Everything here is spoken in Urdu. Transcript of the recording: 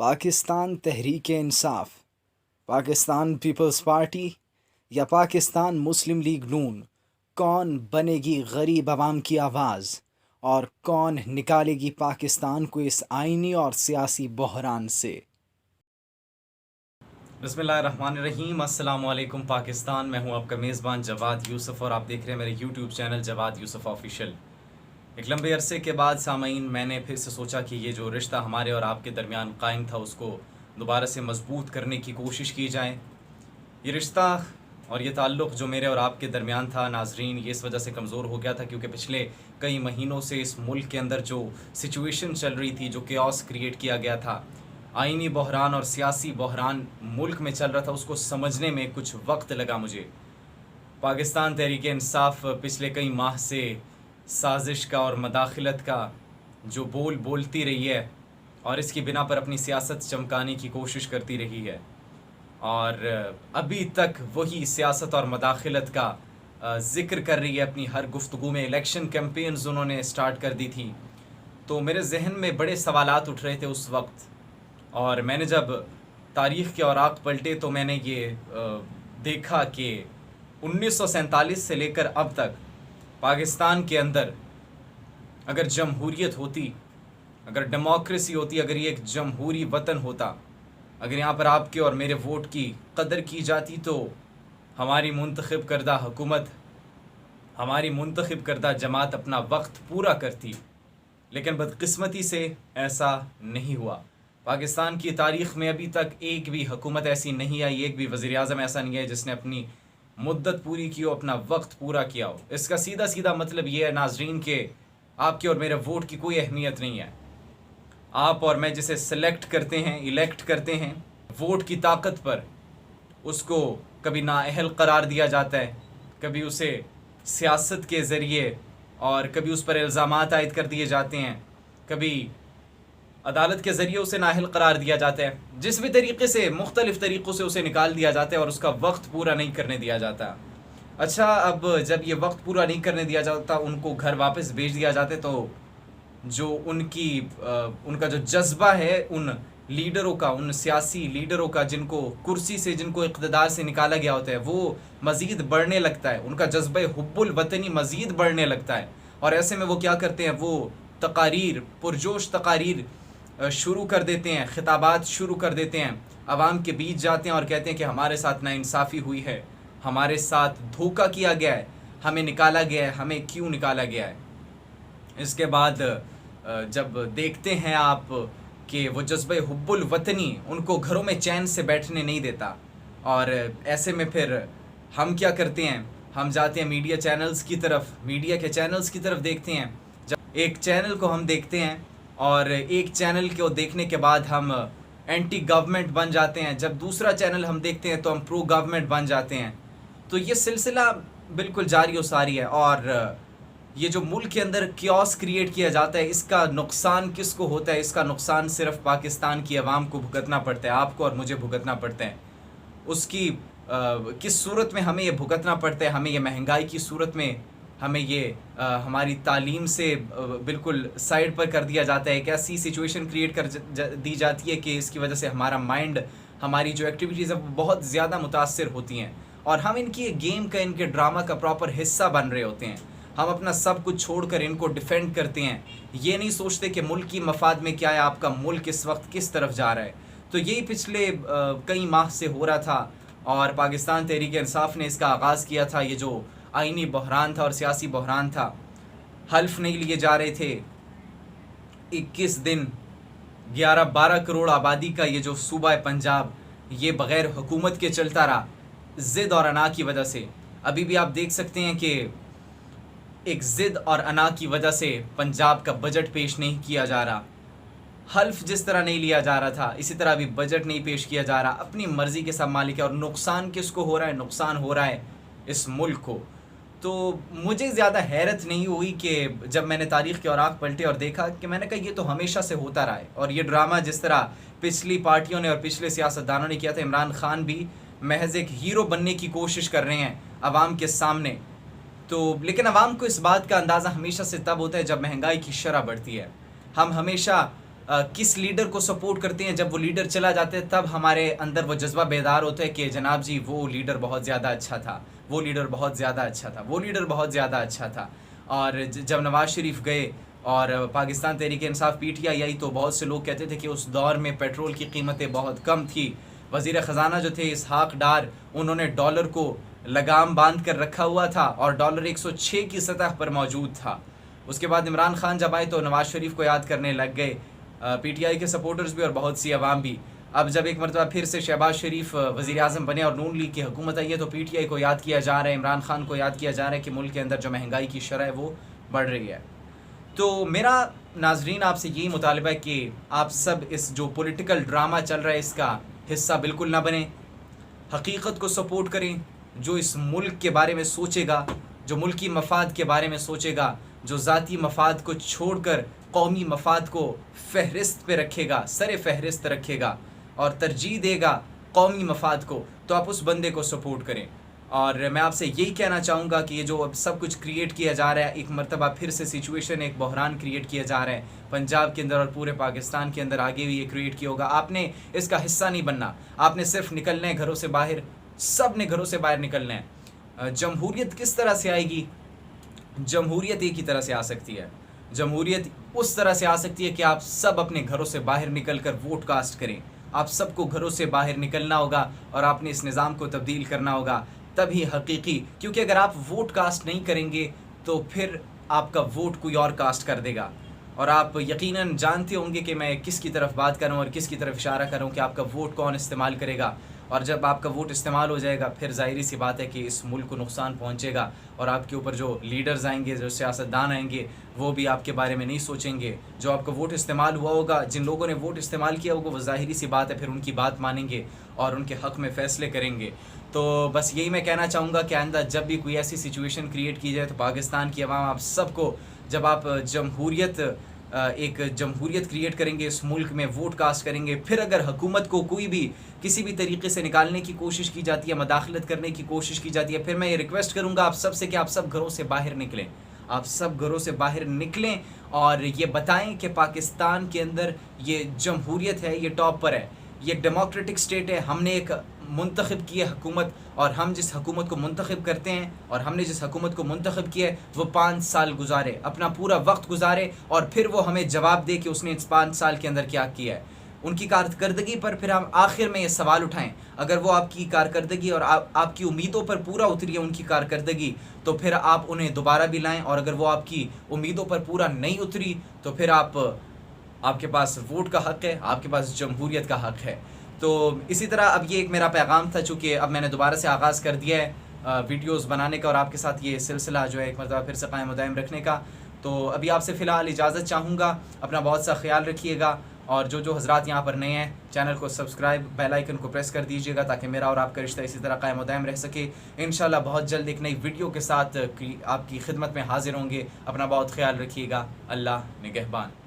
پاکستان تحریک انصاف، پاکستان پیپلز پارٹی یا پاکستان مسلم لیگ نون، کون بنے گی غریب عوام کی آواز اور کون نکالے گی پاکستان کو اس آئینی اور سیاسی بحران سے؟ بسم اللہ الرحمن الرحیم۔ السلام علیکم پاکستان، میں ہوں آپ کا میزبان جواد یوسف اور آپ دیکھ رہے ہیں میرے یوٹیوب چینل جواد یوسف آفیشیل۔ ایک لمبے عرصے کے بعد سامعین میں نے پھر سے سوچا کہ یہ جو رشتہ ہمارے اور آپ کے درمیان قائم تھا اس کو دوبارہ سے مضبوط کرنے کی کوشش کی جائے۔ یہ رشتہ اور یہ تعلق جو میرے اور آپ کے درمیان تھا ناظرین، یہ اس وجہ سے کمزور ہو گیا تھا کیونکہ پچھلے کئی مہینوں سے اس ملک کے اندر جو سچویشن چل رہی تھی، جو کیوس کریٹ کیا گیا تھا، آئینی بحران اور سیاسی بحران ملک میں چل رہا تھا، اس کو سمجھنے میں کچھ وقت لگا مجھے۔ پاکستان تحریک انصاف پچھلے کئی ماہ سے سازش کا اور مداخلت کا جو بولتی رہی ہے اور اس کی بنا پر اپنی سیاست چمکانے کی کوشش کرتی رہی ہے، اور ابھی تک وہی سیاست اور مداخلت کا ذکر کر رہی ہے اپنی ہر گفتگو میں۔ الیکشن کیمپینز انہوں نے سٹارٹ کر دی تھی، تو میرے ذہن میں بڑے سوالات اٹھ رہے تھے اس وقت، اور میں نے جب تاریخ کے اوراق پلٹے تو میں نے یہ دیکھا کہ 1947 سے لے کر اب تک پاکستان کے اندر اگر جمہوریت ہوتی، اگر ڈیموکریسی ہوتی، اگر یہ ایک جمہوری وطن ہوتا، اگر یہاں پر آپ کے اور میرے ووٹ کی قدر کی جاتی، تو ہماری منتخب کردہ حکومت، ہماری منتخب کردہ جماعت اپنا وقت پورا کرتی، لیکن بدقسمتی سے ایسا نہیں ہوا۔ پاکستان کی تاریخ میں ابھی تک ایک بھی حکومت ایسی نہیں آئی، ایک بھی وزیر اعظم ایسا نہیں ہے جس نے اپنی مدت پوری کی ہو، اپنا وقت پورا کیا ہو۔ اس کا سیدھا مطلب یہ ہے ناظرین کہ آپ کے اور میرے ووٹ کی کوئی اہمیت نہیں ہے۔ آپ اور میں جسے سلیکٹ کرتے ہیں، الیکٹ کرتے ہیں، ووٹ کی طاقت پر اس کو کبھی نااہل قرار دیا جاتا ہے، کبھی اسے سیاست کے ذریعے اور کبھی اس پر الزامات عائد کر دیے جاتے ہیں، کبھی عدالت کے ذریعے اسے نااہل قرار دیا جاتا ہے، جس بھی طریقے سے مختلف طریقوں سے اسے نکال دیا جاتا ہے اور اس کا وقت پورا نہیں کرنے دیا جاتا۔ اچھا، اب جب یہ وقت پورا نہیں کرنے دیا جاتا، ان کو گھر واپس بھیج دیا جاتا ہے، تو جو ان کا جو جذبہ ہے ان لیڈروں کا، ان سیاسی لیڈروں کا جن کو کرسی سے، جن کو اقتدار سے نکالا گیا ہوتا ہے، وہ مزید بڑھنے لگتا ہے، ان کا جذبہ حب الوطنی مزید بڑھنے لگتا ہے، اور ایسے میں وہ کیا کرتے ہیں، وہ تقاریر، پرجوش تقاریر شروع کر دیتے ہیں، خطابات شروع کر دیتے ہیں، عوام کے بیچ جاتے ہیں اور کہتے ہیں کہ ہمارے ساتھ ناانصافی ہوئی ہے، ہمارے ساتھ دھوکہ کیا گیا ہے، ہمیں نکالا گیا ہے، ہمیں کیوں نکالا گیا ہے۔ اس کے بعد جب دیکھتے ہیں آپ کہ وہ جذبہ حب الوطنی ان کو گھروں میں چین سے بیٹھنے نہیں دیتا، اور ایسے میں پھر ہم کیا کرتے ہیں، ہم جاتے ہیں میڈیا چینلز کی طرف، میڈیا کے چینلز کی طرف دیکھتے ہیں۔ جب ایک چینل کو ہم دیکھتے ہیں اور ایک چینل کو دیکھنے کے بعد ہم اینٹی گورنمنٹ بن جاتے ہیں، جب دوسرا چینل ہم دیکھتے ہیں تو ہم پرو گورنمنٹ بن جاتے ہیں، تو یہ سلسلہ بالکل جاری و ساری ہے۔ اور یہ جو ملک کے اندر کیوس کریٹ کیا جاتا ہے، اس کا نقصان کس کو ہوتا ہے؟ اس کا نقصان صرف پاکستان کی عوام کو بھگتنا پڑتا ہے، آپ کو اور مجھے بھگتنا پڑتا ہے۔ اس کی کس صورت میں ہمیں یہ بھگتنا پڑتا ہے؟ ہمیں یہ مہنگائی کی صورت میں، ہمیں یہ ہماری تعلیم سے بالکل سائڈ پر کر دیا جاتا ہے، ایک ایسی سچویشن کریٹ کر دی جاتی ہے کہ اس کی وجہ سے ہمارا مائنڈ، ہماری جو ایکٹیویٹیز ہیں وہ بہت زیادہ متاثر ہوتی ہیں، اور ہم ان کی گیم کا، ان کے ڈرامہ کا پراپر حصہ بن رہے ہوتے ہیں۔ ہم اپنا سب کچھ چھوڑ کر ان کو ڈیفینڈ کرتے ہیں، یہ نہیں سوچتے کہ ملک کی مفاد میں کیا ہے، آپ کا ملک اس وقت کس طرف جا رہا ہے۔ تو یہی پچھلے کئی ماہ سے ہو رہا تھا، اور پاکستان تحریک انصاف نے اس کا آغاز کیا تھا۔ یہ جو آئینی بحران تھا اور سیاسی بحران تھا، حلف نہیں لیے جا رہے تھے۔ 21 دن 11-12 کروڑ آبادی کا یہ جو صوبہ پنجاب، یہ بغیر حکومت کے چلتا رہا، ضد اور انا کی وجہ سے۔ ابھی بھی آپ دیکھ سکتے ہیں کہ ایک ضد اور انا کی وجہ سے پنجاب کا بجٹ پیش نہیں کیا جا رہا۔ حلف جس طرح نہیں لیا جا رہا تھا، اسی طرح بھی بجٹ نہیں پیش کیا جا رہا، اپنی مرضی کے سب مالک ہے، اور نقصان کس کو ہو رہا ہے؟ نقصان ہو رہا ہے اس ملک کو۔ تو مجھے زیادہ حیرت نہیں ہوئی کہ جب میں نے تاریخ کے اوراق پلٹے اور دیکھا کہ میں نے کہا یہ تو ہمیشہ سے ہوتا رہا ہے، اور یہ ڈرامہ جس طرح پچھلی پارٹیوں نے اور پچھلے سیاستدانوں نے کیا تھا، عمران خان بھی محض ایک ہیرو بننے کی کوشش کر رہے ہیں عوام کے سامنے۔ تو لیکن عوام کو اس بات کا اندازہ ہمیشہ سے تب ہوتا ہے جب مہنگائی کی شرح بڑھتی ہے۔ ہم ہمیشہ کس لیڈر کو سپورٹ کرتے ہیں. جب وہ لیڈر چلا جاتا ہے تب ہمارے اندر وہ جذبہ بیدار ہوتا ہے کہ جناب جی وہ لیڈر بہت زیادہ اچھا تھا, وہ لیڈر بہت زیادہ اچھا تھا, وہ لیڈر بہت زیادہ اچھا تھا. اور جب نواز شریف گئے اور Pakistan Tehreek Insaf P T I آئی تو بہت سے لوگ کہتے تھے کہ اس دور میں پیٹرول کی قیمتیں بہت کم تھی. وزیر خزانہ جو تھے اسحاق ڈار, انہوں نے ڈالر کو لگام باندھ کر رکھا ہوا تھا اور ڈالر 106 کی سطح پر موجود تھا. اس کے بعد عمران خان جب آئے تو نواز شریف کو یاد کرنے لگ گئے, پی ٹی آئی کے سپورٹرز بھی اور بہت سی عوام بھی. اب جب ایک مرتبہ پھر سے شہباز شریف وزیر اعظم بنے اور نون لیگ کی حکومت آئی ہے تو پی ٹی آئی کو یاد کیا جا رہا ہے, عمران خان کو یاد کیا جا رہا ہے کہ ملک کے اندر جو مہنگائی کی شرح ہے وہ بڑھ رہی ہے. تو میرا ناظرین آپ سے یہی مطالبہ ہے کہ آپ سب اس جو پولیٹیکل ڈرامہ چل رہا ہے اس کا حصہ بالکل نہ بنیں, حقیقت کو سپورٹ کریں. جو اس ملک کے بارے میں سوچے گا, جو ملکی مفاد کے بارے میں سوچے گا, جو ذاتی مفاد کو چھوڑ کر قومی مفاد کو فہرست پہ رکھے گا, سر فہرست رکھے گا اور ترجیح دے گا قومی مفاد کو, تو آپ اس بندے کو سپورٹ کریں. اور میں آپ سے یہی کہنا چاہوں گا کہ یہ جو اب سب کچھ کریٹ کیا جا رہا ہے, ایک مرتبہ پھر سے سچویشن, ایک بحران کریٹ کیا جا رہا ہے پنجاب کے اندر اور پورے پاکستان کے اندر, آگے بھی یہ کریٹ کیا ہوگا. آپ نے اس کا حصہ نہیں بننا, آپ نے صرف نکلنا ہے گھروں سے باہر, سب نے گھروں سے باہر نکلنا ہے. جمہوریت کس طرح سے آئے گی؟ جمہوریت ایک ہی طرح سے آ سکتی ہے. جمہوریت اس طرح سے آ سکتی ہے کہ آپ سب اپنے گھروں سے باہر نکل کر ووٹ کاسٹ کریں. آپ سب کو گھروں سے باہر نکلنا ہوگا اور آپ نے اس نظام کو تبدیل کرنا ہوگا, تبھی حقیقی. کیونکہ اگر آپ ووٹ کاسٹ نہیں کریں گے تو پھر آپ کا ووٹ کوئی اور کاسٹ کر دے گا. اور آپ یقیناً جانتے ہوں گے کہ میں کس کی طرف بات کروں اور کس کی طرف اشارہ کروں کہ آپ کا ووٹ کون استعمال کرے گا. اور جب آپ کا ووٹ استعمال ہو جائے گا پھر ظاہری سی بات ہے کہ اس ملک کو نقصان پہنچے گا, اور آپ کے اوپر جو لیڈرز آئیں گے, جو سیاستدان آئیں گے, وہ بھی آپ کے بارے میں نہیں سوچیں گے. جو آپ کا ووٹ استعمال ہوا ہوگا, جن لوگوں نے ووٹ استعمال کیا ہوگا, وہ ظاہری سی بات ہے پھر ان کی بات مانیں گے اور ان کے حق میں فیصلے کریں گے. تو بس یہی میں کہنا چاہوں گا کہ آئندہ جب بھی کوئی ایسی سچویشن کریٹ کی جائے تو پاکستان کی عوام آپ سب کو, جب آپ ایک جمہوریت کریٹ کریں گے اس ملک میں, ووٹ کاسٹ کریں گے, پھر اگر حکومت کو کوئی بھی کسی بھی طریقے سے نکالنے کی کوشش کی جاتی ہے, مداخلت کرنے کی کوشش کی جاتی ہے, پھر میں یہ ریکویسٹ کروں گا آپ سب سے کہ آپ سب گھروں سے باہر نکلیں. آپ سب گھروں سے باہر نکلیں اور یہ بتائیں کہ پاکستان کے اندر یہ جمہوریت ہے, یہ ٹاپ پر ہے, یہ ڈیموکریٹک سٹیٹ ہے. ہم نے ایک منتخب کی ہے حکومت, اور ہم جس حکومت کو منتخب کرتے ہیں اور ہم نے جس حکومت کو منتخب کیا ہے وہ 5 سال گزارے, اپنا پورا وقت گزارے, اور پھر وہ ہمیں جواب دے کہ اس نے اس 5 سال کے اندر کیا کیا ہے. ان کی کارکردگی پر پھر ہم آخر میں یہ سوال اٹھائیں. اگر وہ آپ کی کارکردگی اور آپ کی امیدوں پر پورا اتری ہے ان کی کارکردگی, تو پھر آپ انہیں دوبارہ بھی لائیں, اور اگر وہ آپ کی امیدوں پر پورا نہیں اتری تو پھر آپ کے پاس ووٹ کا حق ہے, آپ کے پاس جمہوریت کا حق ہے. تو اسی طرح اب یہ ایک میرا پیغام تھا, چونکہ اب میں نے دوبارہ سے آغاز کر دیا ہے ویڈیوز بنانے کا اور آپ کے ساتھ یہ سلسلہ جو ہے ایک مرتبہ پھر سے قائم و دائم رکھنے کا. تو ابھی آپ سے فی الحال اجازت چاہوں گا. اپنا بہت سا خیال رکھیے گا, اور جو حضرات یہاں پر نئے ہیں چینل کو سبسکرائب, بیل آئیکن کو پریس کر دیجیے گا تاکہ میرا اور آپ کا رشتہ اسی طرح قائم و دائم رہ سکے. انشاءاللہ بہت جلد ایک نئی ویڈیو کے ساتھ آپ کی خدمت میں حاضر ہوں گے. اپنا بہت خیال رکھیے گا. اللہ نگہبان.